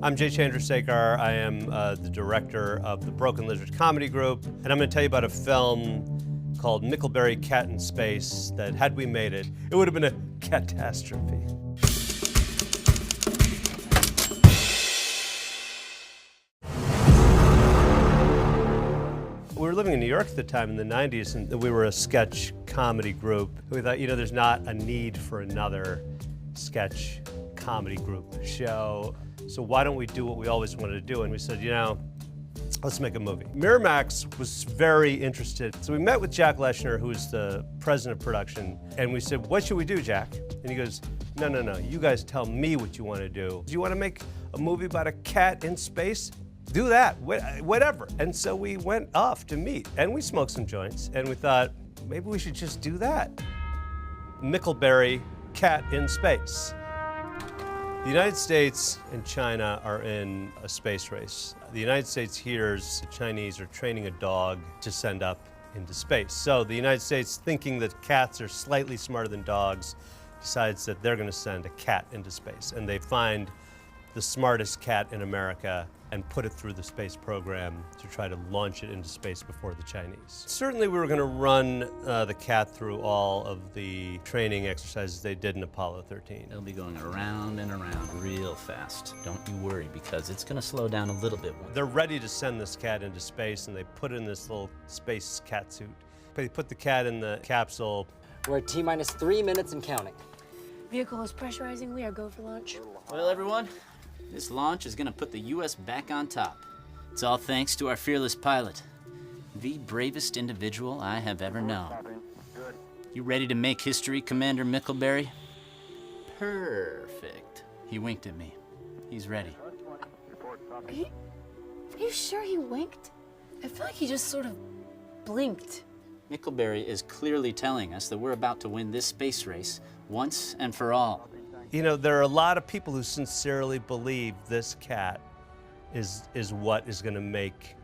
I'm Jay Chandrasekhar. I am the director of the Broken Lizard Comedy Group, and I'm going to tell you about a film called Mickleberry, Cat in Space that, had we made it, it would have been a catastrophe. We were living in New York at the time in the 90s, and we were a sketch comedy group. We thought, there's not a need for another sketch comedy group show, so why don't we do what we always wanted to do? And we said, let's make a movie. Miramax was very interested, so we met with Jack Leshner, who is the president of production, and we said, what should we do, Jack? And he goes, no, you guys tell me what you want to do. Do you want to make a movie about a cat in space? Do that, whatever. And so we went off to meet, and we smoked some joints, and we thought, maybe we should just do that. Mickleberry, Cat in Space. The United States and China are in a space race. The United States hears the Chinese are training a dog to send up into space. So the United States, thinking that cats are slightly smarter than dogs, decides that they're going to send a cat into space. And they find the smartest cat in America and put it through the space program to try to launch it into space before the Chinese. Certainly we were going to run the cat through all of the training exercises they did in Apollo 13. They'll be going around and around real fast. Don't you worry, because it's going to slow down a little bit. They're ready to send this cat into space, and they put it in this little space cat suit. They put the cat in the capsule. We're at T-minus 3 minutes and counting. Vehicle is pressurizing. We are go for launch. Well, everyone, this launch is going to put the U.S. back on top. It's all thanks to our fearless pilot, the bravest individual I have ever known. You ready to make history, Commander Mickleberry? Perfect. He winked at me. He's ready. Are you sure he winked? I feel like he just sort of blinked. Mickleberry is clearly telling us that we're about to win this space race once and for all. There are a lot of people who sincerely believe this cat is what is going to make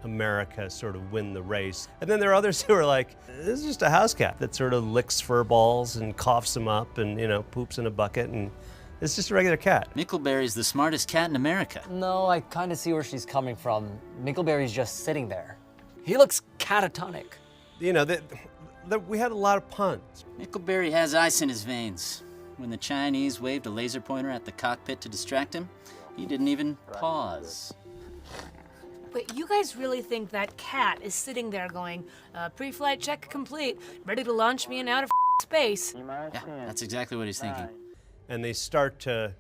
America sort of win the race. And then there are others who are like, this is just a house cat that sort of licks fur balls and coughs them up and, poops in a bucket, and it's just a regular cat. Mickleberry's the smartest cat in America. No, I kind of see where she's coming from. Mickleberry's just sitting there. He looks catatonic. We had a lot of puns. Mickleberry has ice in his veins. When the Chinese waved a laser pointer at the cockpit to distract him, he didn't even pause. But you guys really think that cat is sitting there going, pre-flight check complete, ready to launch me in outer space? Yeah, that's exactly what he's thinking. And they start to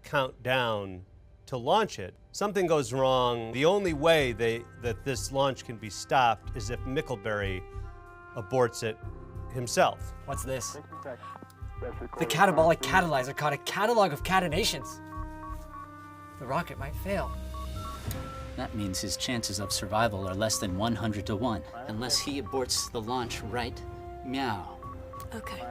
count down to launch it. Something goes wrong. The only way that this launch can be stopped is if Mickleberry aborts it himself. What's this? The catabolic catalyzer caught a catalog of catinations. The rocket might fail. That means his chances of survival are less than 100 to 1, unless he aborts the launch right meow. Okay.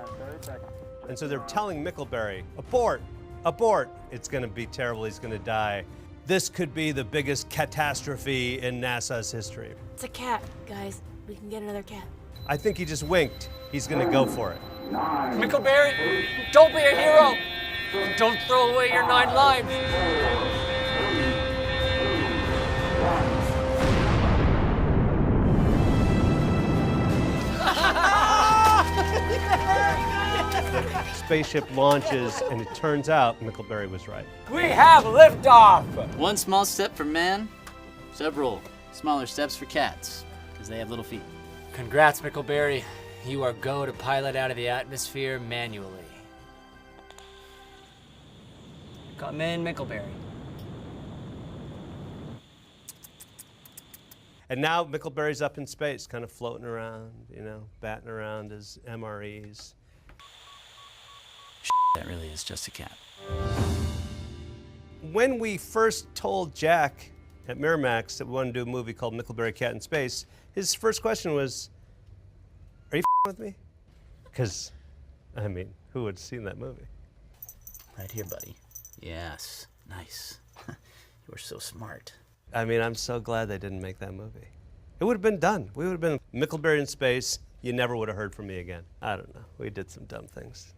And so they're telling Mickleberry, abort, abort. It's going to be terrible, he's going to die. This could be the biggest catastrophe in NASA's history. It's a cat, guys. We can get another cat. I think he just winked. He's going to go for it. Mickleberry, don't be a hero. Don't throw away your 9 lives. Spaceship launches, and it turns out Mickleberry was right. We have liftoff. One small step for man, several smaller steps for cats, because they have little feet. Congrats, Mickleberry. You are go to pilot out of the atmosphere manually. Come in, Mickleberry. And now Mickleberry's up in space, kind of floating around, batting around his MREs. That really is just a cat. When we first told Jack at Miramax that we wanted to do a movie called Mickleberry, Cat in Space, his first question was, are you with me? Because, who would have seen that movie? Right here, buddy. Yes, nice. You are so smart. I'm so glad they didn't make that movie. It would have been done. We would have been Mickleberry in space. You never would have heard from me again. I don't know. We did some dumb things.